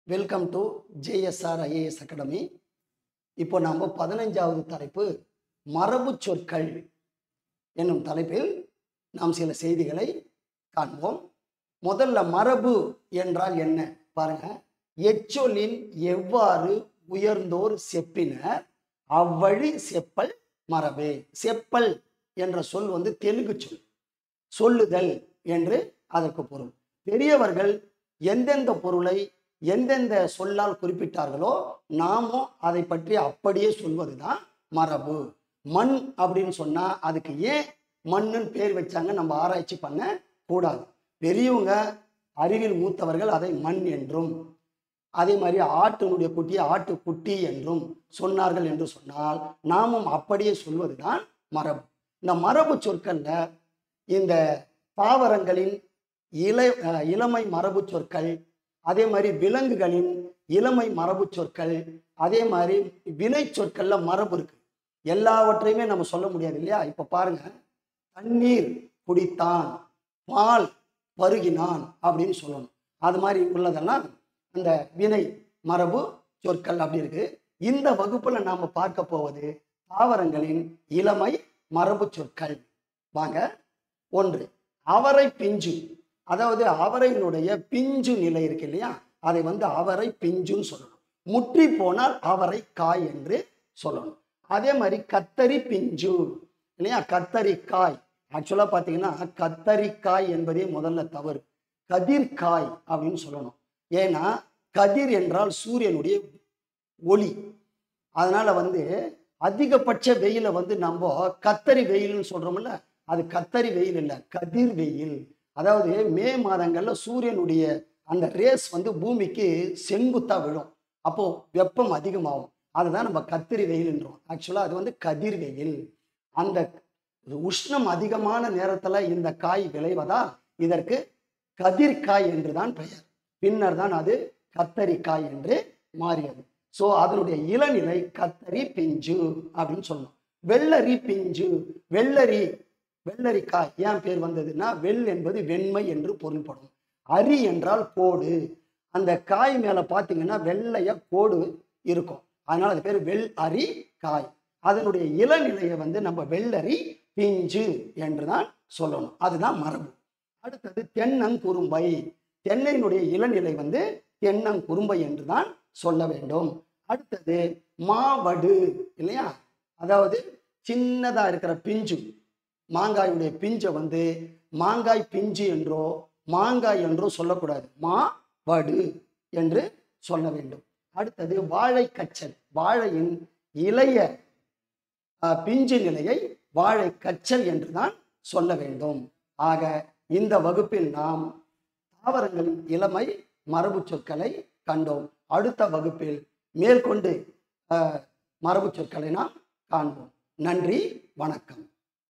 Welcome to JSR IAS academy. இப்போ நாம் 15வது தலைப்பு மரபு சொற்கள் என்னும் தலைப்பில் நாம் சில செய்திகளை காண்போம். முதல்ல மரபு என்றால் என்ன பாருங்க. எச்சொல்லில் எவ்வாறு உயர்ந்தோர் செப்பினர் அவ்வழி செப்பல் மரபே. செப்பல் என்ற சொல் தெலுங்கு சொல். சொல்லுதல் என்று அதற்கு பொருள். பெரியவர்கள் எந்தெந்த பொருளை எந்தெந்த சொல்லால் குறிப்பிட்டார்களோ நாமும் அதை பற்றி அப்படியே சொல்வதுதான் மரபு. மண் அப்படின்னு சொன்னா அதுக்கு ஏன் மண்ணுன்னு பேர் வச்சாங்க நம்ம ஆராய்ச்சி பண்ண கூடாது. பெரியவங்க அறிவில் மூத்தவர்கள் அதை மண் என்றும், அதே மாதிரி ஆட்டினுடைய குட்டியை ஆட்டுக்குட்டி என்றும் சொன்னார்கள் என்று சொன்னால் நாமும் அப்படியே சொல்வதுதான் மரபு. இந்த மரபு சொற்கள்ல இந்த தாவரங்களின் இளமை மரபு சொற்கள், அதே மாதிரி விலங்குகளின் இளமை மரபு சொற்கள், அதே மாதிரி வினை சொற்கள்ல மரபு இருக்கு. எல்லாவற்றையுமே நம்ம சொல்ல முடியாது இல்லையா? இப்ப பாருங்க, தண்ணீர் குடித்தான், பால் பருகினான் அப்படின்னு சொல்லணும். அது மாதிரி உள்ளதெல்லாம் அந்த வினை மரபு சொற்கள் அப்படி இருக்கு. இந்த வகுப்புல நாம பார்க்க போவது தாவரங்களின் இளமை மரபு சொற்கள். வாங்க. ஒன்று, அவரை பிஞ்சு. அதாவது அவரையினுடைய பிஞ்சு நிலை இருக்கு இல்லையா, அதை அவரை பிஞ்சுன்னு சொல்லணும். முற்றி போனால் அவரை காய் என்று சொல்லணும். அதே மாதிரி கத்தரி பிஞ்சு இல்லையா, கத்தரிக்காய். ஆக்சுவலா பாத்தீங்கன்னா கத்தரிக்காய் என்பதே முதல்ல தவறு. கதிர்காய் அப்படின்னு சொல்லணும். ஏன்னா கதிர் என்றால் சூரியனுடைய ஒளி. அதனால அதிகபட்ச வெயில நம்ம கத்தரி வெயில்னு சொல்றோம்ல, அது கத்தரி வெயில் இல்லை, கதிர் வெயில். அதாவது மே மாதங்கள்ல சூரியனுடைய அந்த ரேஸ் பூமிக்கு செங்குத்தா விழும். அப்போ வெப்பம் அதிகமாகும். அதுதான் நம்ம கத்திரி வெயில்ன்றோம். ஆக்சுவலா அது கதிர் வெயில். அந்த உஷ்ணம் அதிகமான நேரத்துல இந்த காய் விளைவதால் இதற்கு கதிர்காய் என்றுதான் பெயர். பின்னர் தான் அது கத்தரிக்காய் என்று மாறியது. ஸோ அதனுடைய இளநிலை கத்தரி பிஞ்சு அப்படின்னு சொல்லணும். வெள்ளரி பிஞ்சு. வெள்ளரிக்காய் ஏன் பேர் வந்ததுன்னா, வெள் என்பது வெண்மை என்று பொருள்படும். அரி என்றால் கோடு. அந்த காய் மேல பாத்தீங்கன்னா வெள்ளைய கோடு இருக்கும். அதனால அது பேர் வெள் அரி காய். அதனுடைய இளநிலையை நம்ம வெள்ளரி பிஞ்சு என்றுதான் சொல்லணும். அதுதான் மரபு. அடுத்தது தென்னங்குறும்பை. தென்னையினுடைய இளநிலை தென்னங்குறும்பை என்றுதான் சொல்ல வேண்டும். அடுத்தது மாவடு இல்லையா, அதாவது சின்னதா இருக்கிற பிஞ்சு. மாங்காயுடைய பிஞ்சை மாங்காய் பிஞ்சு என்றோ மாங்காய் என்றோ சொல்லக்கூடாது, மாவடு என்று சொல்ல வேண்டும். அடுத்தது வாழை கச்சல். வாழையின் இளைய பிஞ்சு நிலையை வாழை கச்சல் என்றுதான் சொல்ல வேண்டும். ஆக இந்த வகுப்பில் நாம் தாவரங்களின் இளமை மரபு சொற்களை கண்டோம். அடுத்த வகுப்பில் மேற்கொண்டு மரபு சொற்களை நாம் காண்போம். நன்றி, வணக்கம்.